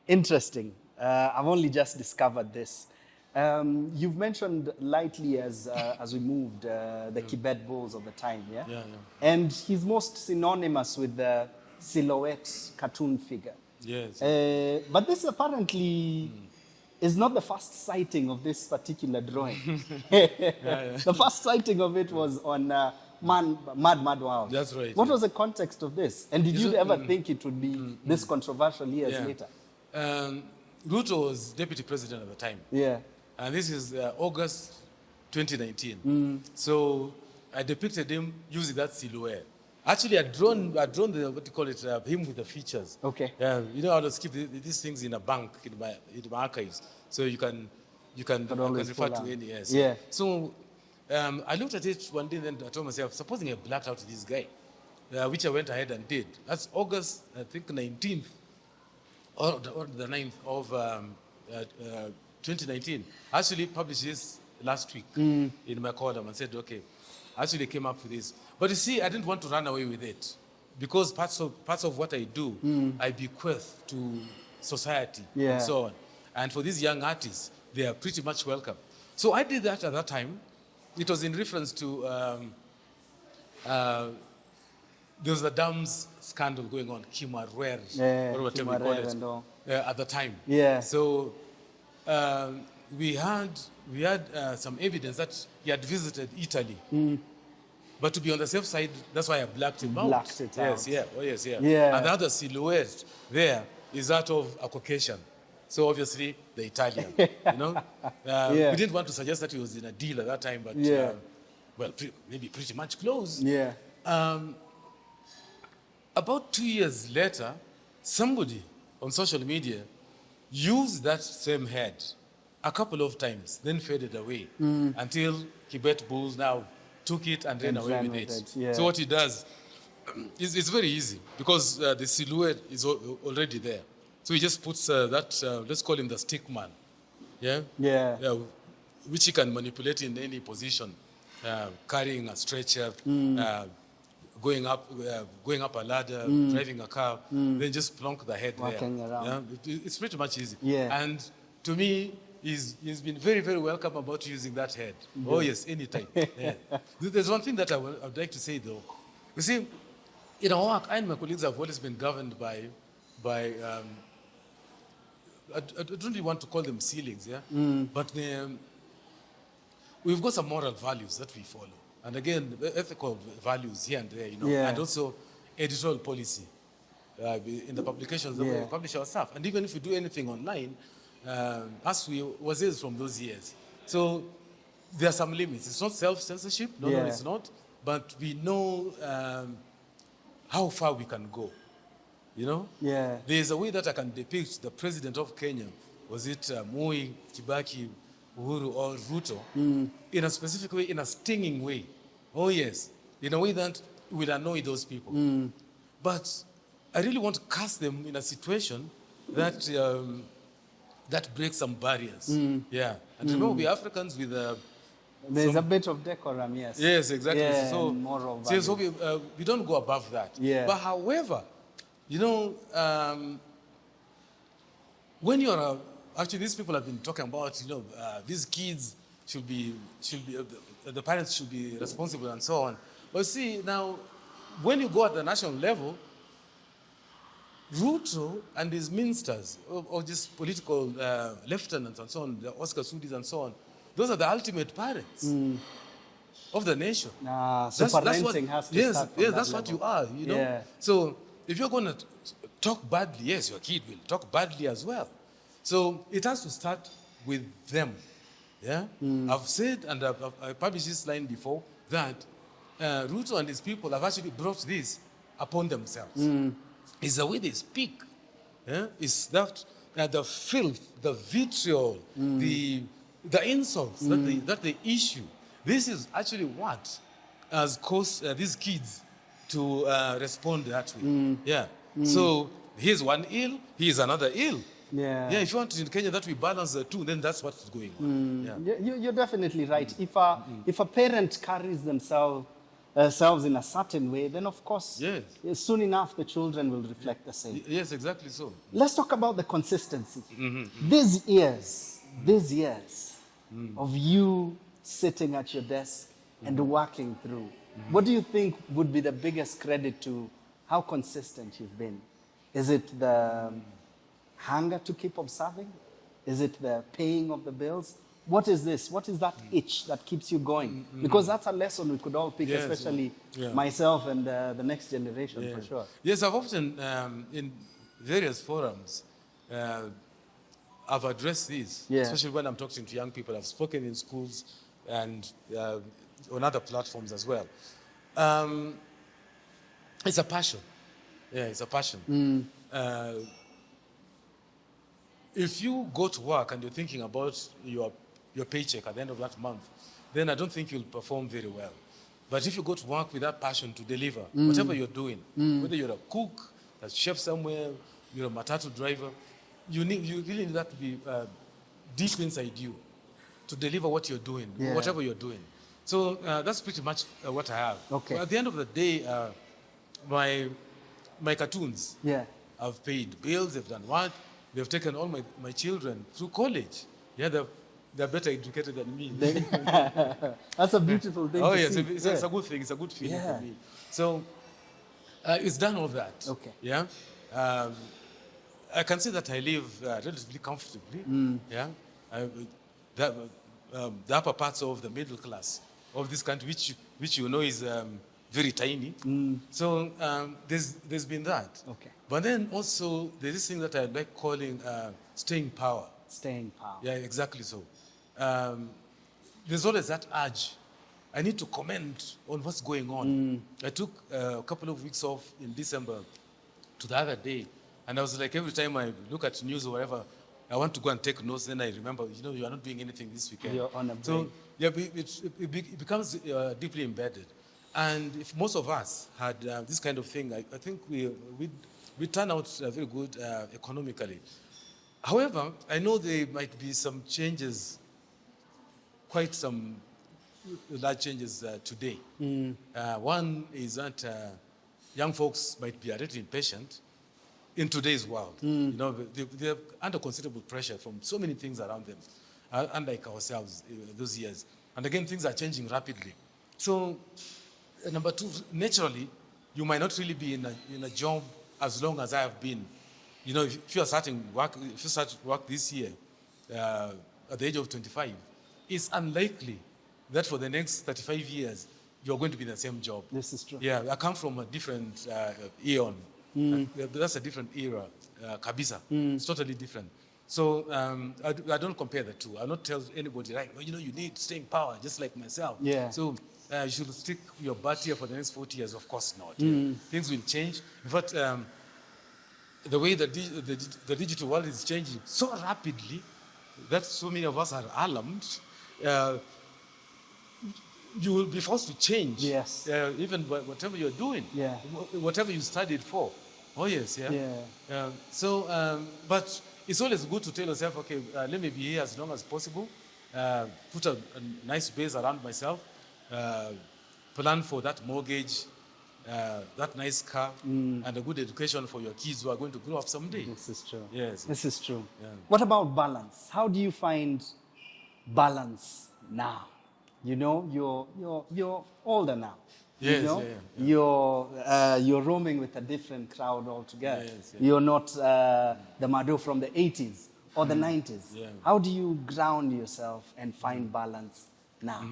C: interesting. I've only just discovered this. You've mentioned lightly as we moved the Kibet bulls of the time, and he's most synonymous with the silhouette cartoon figure. But this apparently is not the first sighting of this particular drawing. The first sighting of it was on Mad World.
B: That's right,
C: What
B: yeah.
C: was the context of this? And did you ever think it would be this controversial years
B: Yeah.
C: later?
B: Ruto was deputy president at the time.
C: Yeah.
B: And this is August 2019. So I depicted him using that silhouette. Actually, I'd drawn the, what do you call it, him with the features.
C: Okay.
B: You know how to keep these things in a bank, in my archives. So you can
C: always
B: refer
C: pull
B: to
C: out.
B: any, yes.
C: Yeah.
B: So I looked at it one day and then I told myself, supposing I blacked out this guy, which I went ahead and did. That's August, I think, 19th or the 9th of 2019. I actually published this last week in my column and said, okay, I actually came up with this. But you see, I didn't want to run away with it because parts of what I do, I bequeath to society and so on. And for these young artists, they are pretty much welcome. So I did that at that time. It was in reference to, there was a dams scandal going on, Kimarwer, or whatever you call it, at the time.
C: Yeah.
B: So we had some evidence that he had visited Italy. But to be on the safe side, that's why I blacked him out.
C: Blacked it out.
B: Yes, yeah. Oh, yes, yeah.
C: Yeah.
B: And the other silhouette there is that of a Caucasian. So obviously, the Italian, you know?
C: Yeah.
B: We didn't want to suggest that he was in a deal at that time, but,
C: Yeah.
B: well, maybe pretty much close.
C: Yeah.
B: About 2 years later, somebody on social media used that same head a couple of times, then faded away until Kibet Bulls now took it and ran away with it.
C: Yeah.
B: So what he does is it's very easy because the silhouette is already there. So he just puts that, let's call him the stick man, yeah?
C: Yeah.
B: Which he can manipulate in any position, carrying a stretcher, going up a ladder, driving a car, then just plonk the head
C: Walking
B: there.
C: around.
B: Yeah? It's pretty much easy.
C: Yeah.
B: And to me, he's been very, very welcome about using that head. Oh yes, anytime. Yeah. There's one thing that I would like to say though. You see, in our work, I and my colleagues have always been governed by I don't really want to call them ceilings, yeah? But we've got some moral values that we follow. And again, ethical values here and there, you know,
C: Yeah.
B: and also editorial policy in the publications that we publish our stuff. And even if we do anything online, as we was raised from those years. So there are some limits. It's not self-censorship, no, it's not. But we know how far we can go. You know?
C: Yeah.
B: There's a way that I can depict the president of Kenya, was it Moi, Kibaki, Uhuru, or Ruto, in a specific way, in a stinging way. Oh yes, in a way that will annoy those people. But I really want to cast them in a situation that that breaks some barriers. Yeah. And remember, we Africans with
C: There's a bit of decorum, yes.
B: yes, exactly.
C: Yeah,
B: So,
C: and moral
B: so
C: values.
B: we don't go above that.
C: Yeah.
B: But however, you know, when you're actually these people have been talking about, you know, these kids should be the parents should be responsible and so on. But see now, when you go at the national level, Ruto and his ministers, or just political lieutenants and so on, the Oscar Sudis and so on, those are the ultimate parents of the nation.
C: So parenting has to start from
B: yes,
C: that
B: that's what
C: level.
B: you are, you know.
C: Yeah.
B: So if you're going to talk badly, yes, your kid will talk badly as well. So it has to start with them. Yeah, I've said, and I published this line before, that Ruto and his people have actually brought this upon themselves. It's the way they speak. Yeah? It's that the filth, the vitriol, the insults that they issue. This is actually what has caused these kids to respond that way. Yeah. So here's one ill, here's another ill.
C: Yeah.
B: Yeah, if you want in Kenya that we balance the two, then that's what's going on. Yeah.
C: You're definitely right. If a parent carries themselves in a certain way, then of course,
B: Yes.
C: soon enough the children will reflect the same.
B: Yes, exactly so.
C: Let's talk about the consistency. These years of you sitting at your desk and working through, what do you think would be the biggest credit to how consistent you've been? Is it the hunger to keep observing? Is it the paying of the bills? what is this? What is that itch that keeps you going? Because that's a lesson we could all pick,
B: Yes,
C: especially
B: yeah.
C: myself and the next generation,
B: Yeah.
C: for sure.
B: Yes, I've often, in various forums, I've addressed this,
C: Yeah.
B: especially when I'm talking to young people. I've spoken in schools and on other platforms as well. It's a passion. Yeah, it's a passion. If you go to work and you're thinking about your paycheck at the end of that month, then I don't think you'll perform very well. But if you go to work with that passion to deliver, whatever you're doing, whether you're a cook, a chef somewhere, you're a matatu driver, you really need that to be deep inside you to deliver what you're doing,
C: Yeah.
B: whatever you're doing. So that's pretty much what I have.
C: Okay.
B: But at the end of the day, my cartoons
C: Yeah.
B: have paid bills, they've done what? They've taken all my children through college. Yeah, they're better educated than me.
C: That's a beautiful thing
B: Oh,
C: to
B: yes,
C: see.
B: it's a good thing. It's a good feeling
C: Yeah.
B: for me. So it's done all that.
C: Okay.
B: Yeah. I can say that I live relatively comfortably. Yeah. The upper parts of the middle class of this country, which you know is very tiny. So there's been that.
C: Okay.
B: But then also there's this thing that I like calling staying power.
C: Staying power.
B: Yeah, exactly so. There's always that urge. I need to comment on what's going on. I took a couple of weeks off in December to the other day, and I was like, every time I look at news or whatever, I want to go and take notes. Then I remember, you are not doing anything this weekend.
C: You're on a
B: So
C: break.
B: yeah, it becomes deeply embedded. And if most of us had this kind of thing, I think we turn out very good economically. However, I know there might be some changes, quite some large changes today. One is that young folks might be a little impatient in today's world. You know, they're under considerable pressure from so many things around them, unlike ourselves those years. And again, things are changing rapidly. So, number two, naturally, you might not really be in a job as long as I have been. You know, if you start work this year at the age of 25, it's unlikely that for the next 35 years you're going to be in the same job.
C: This is true.
B: Yeah, I come from a different eon. That's a different era, kabisa. It's totally different. So I don't compare the two. I'll not tell anybody, right, well, you know, you need staying power, just like myself.
C: Yeah.
B: So you should stick your butt here for the next 40 years. Of course not. Things will change. In fact, the way the digital world is changing so rapidly that so many of us are alarmed, you will be forced to change.
C: Yes.
B: Even whatever you're doing.
C: Yeah.
B: Whatever you studied for. Oh, yes, yeah.
C: Yeah.
B: But it's always good to tell yourself, okay, let me be here as long as possible, put a nice base around myself, plan for that mortgage, that nice car, and a good education for your kids who are going to grow up someday.
C: This is true.
B: Yes.
C: This is true.
B: Yeah.
C: What about balance? How do you find balance now? You know, you're older now.
B: Yes,
C: you know?
B: yeah.
C: You're roaming with a different crowd altogether.
B: Yes, yeah.
C: You're not the Maddo from the 80s or the 90s.
B: Yeah.
C: How do you ground yourself and find balance now?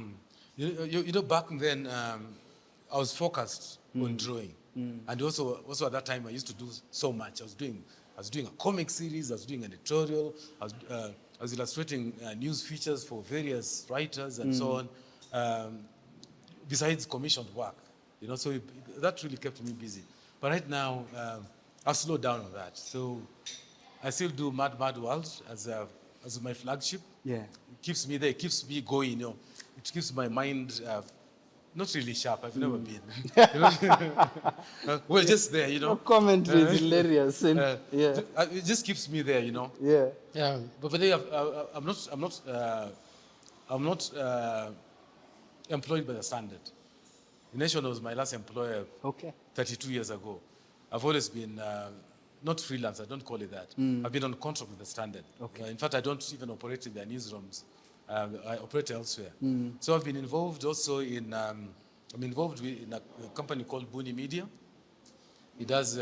B: You know, back then, I was focused on drawing. And also at that time, I used to do so much. I was doing a comic series, I was doing an editorial, I was illustrating news features for various writers and so on, besides commissioned work. You know, so that really kept me busy. But right now, I've slowed down on that. So I still do Mad World as my flagship.
C: Yeah.
B: It keeps me there, it keeps me going, you know. It keeps my mind not really sharp. I've never been. You know? Well, just there, you know.
C: Your commentary is hilarious. And, yeah.
B: It just keeps me there, you know.
C: Yeah.
B: Yeah, but then I'm not employed by the Standard. The Nation was my last employer.
C: Okay.
B: 32 years ago. I've always been not freelance. I don't call it that. I've been on contract with the Standard.
C: Okay.
B: In fact, I don't even operate in their newsrooms. I operate elsewhere. So I've been involved also in. I'm involved in a company called Buni Media. It does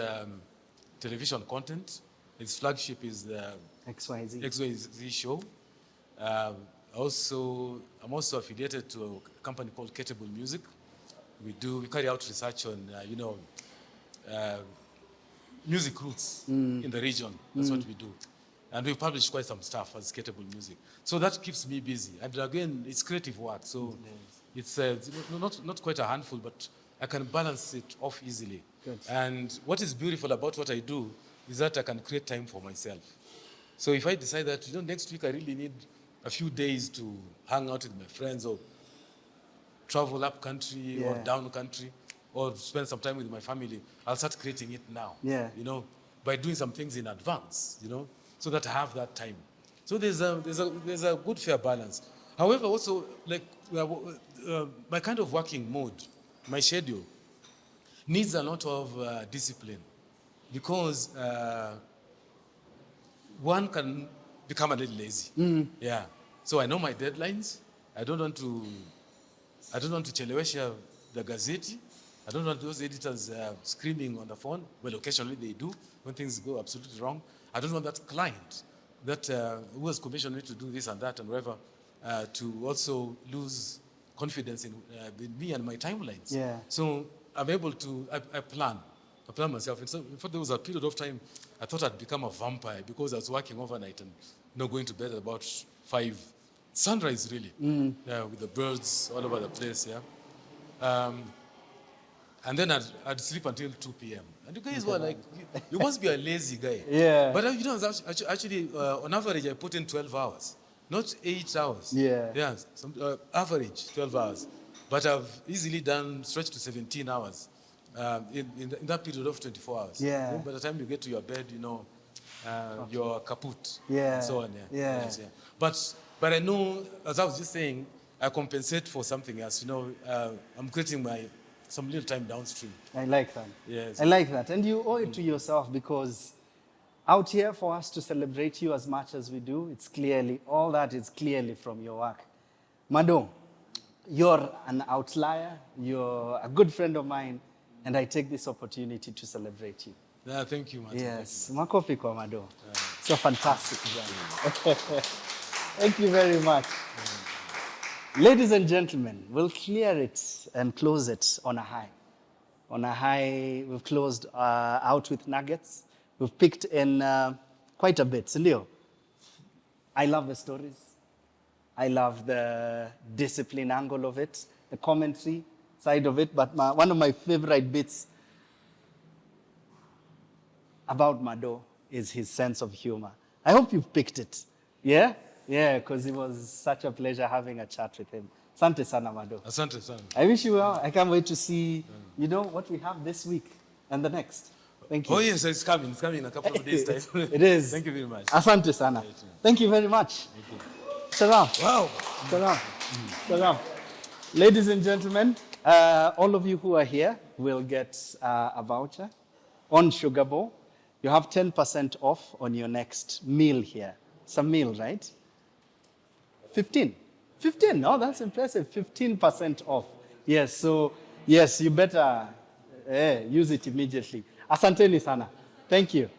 B: television content. Its flagship is the
C: XYZ.
B: XYZ show. I'm also affiliated to a company called Catable Music. We carry out research on, music roots in the region. That's what we do. And we publish quite some stuff as Catable Music. So that keeps me busy. And again, it's creative work. So it's not quite a handful, but I can balance it off easily.
C: Good.
B: And what is beautiful about what I do is that I can create time for myself. So if I decide that, next week I really need a few days to hang out with my friends or travel up country or down country or spend some time with my family, I'll start creating it now.
C: Yeah.
B: By doing some things in advance, so that I have that time. So there's a good fair balance. However, also my kind of working mode, my schedule needs a lot of discipline because one can become a little lazy. Yeah. So I know my deadlines. I don't want to chelewesha the gazette. I don't want those editors screaming on the phone. Well, occasionally they do when things go absolutely wrong. I don't want that client that who has commissioned me to do this and that and whatever to also lose confidence in me and my timelines.
C: Yeah.
B: So I'm able to, I plan myself. And so in fact, there was a period of time I thought I'd become a vampire because I was working overnight and going to bed at about 5. Sunrise, really, with the birds all over the place, and then I'd sleep until 2 p.m. And you guys were like, you must be a lazy guy.
C: Yeah.
B: But actually, on average, I put in 12 hours, not 8 hours.
C: Yeah.
B: Yeah, average 12 hours. But I've easily stretched to 17 hours in that period of 24 hours.
C: Yeah.
B: By the time you get to your bed, you're kaput.
C: Yeah.
B: And so on.
C: Yeah.
B: Yes, yeah. But I know, as I was just saying, I compensate for something else. I'm creating some little time downstream.
C: I like that.
B: Yes.
C: I like that. And you owe it to yourself because out here for us to celebrate you as much as we do, all that is clearly from your work. Maddo, you're an outlier. You're a good friend of mine. And I take this opportunity to celebrate you.
B: Yeah, thank you, Martin.
C: Yes. Makofi kwa Maddo. So fantastic. Thank you very much. Ladies and gentlemen, we'll clear it and close it on a high. On a high, we've closed out with nuggets. We've picked in quite a bit. Sindio, I love the stories. I love the discipline angle of it, the commentary side of it. But one of my favorite bits about Maddo is his sense of humor. I hope you've picked it. Yeah? Yeah, because it was such a pleasure having a chat with him. Asante sana, Maddo.
B: Asante sana.
C: I wish you well. I can't wait to see, what we have this week and the next. Thank you.
B: Oh, yes, it's coming in a couple of days' time.
C: It is.
B: Thank you very much.
C: Asante sana. Thank you very much.
B: Thank you.
C: Salam.
B: Wow.
C: Salam. Salam. Ladies and gentlemen, all of you who are here will get a voucher on sugarbowl. You have 10% off on your next meal here. It's a meal, right? 15. Oh, that's impressive. 15% off. Yes, so, yes, you better use it immediately. Asanteni sana. Thank you.